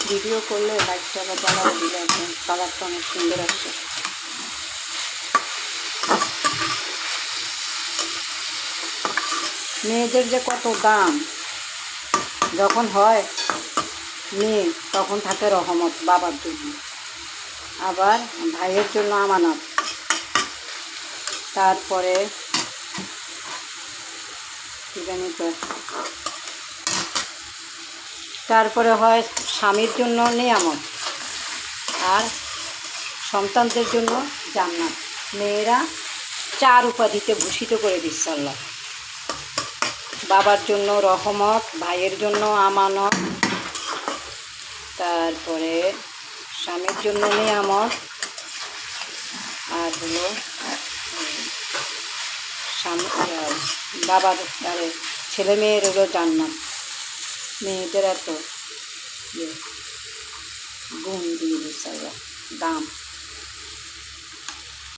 Video করলে লাইটটা বা জ্বালাও দিলে কালারটা অনেক সুন্দর আসছে। মেয়েদের যে কত দাম, যখন হয় মেয়ে তখন থাকে রহমত বাবার জন্য, আবার ভাইয়ের জন্য আমানত, তারপরে তারপরে হয় স্বামীর জন্য নিয়ামত, আর সন্তানদের জন্য জান্নাত। মেয়েরা 4 উপাধিতে ভূষিত করে দিচ্ছে আল্লাহ। বাবার জন্য রহমত, ভাইয়ের জন্য আমানত, তারপরে স্বামীর জন্য নিয়ামত, আর হলো বাবার ছেলে মেয়ের হলো জান্নাত। মেয়েদের এত গুণ দিয়ে দিচ্ছে আল্লাহ, দাম।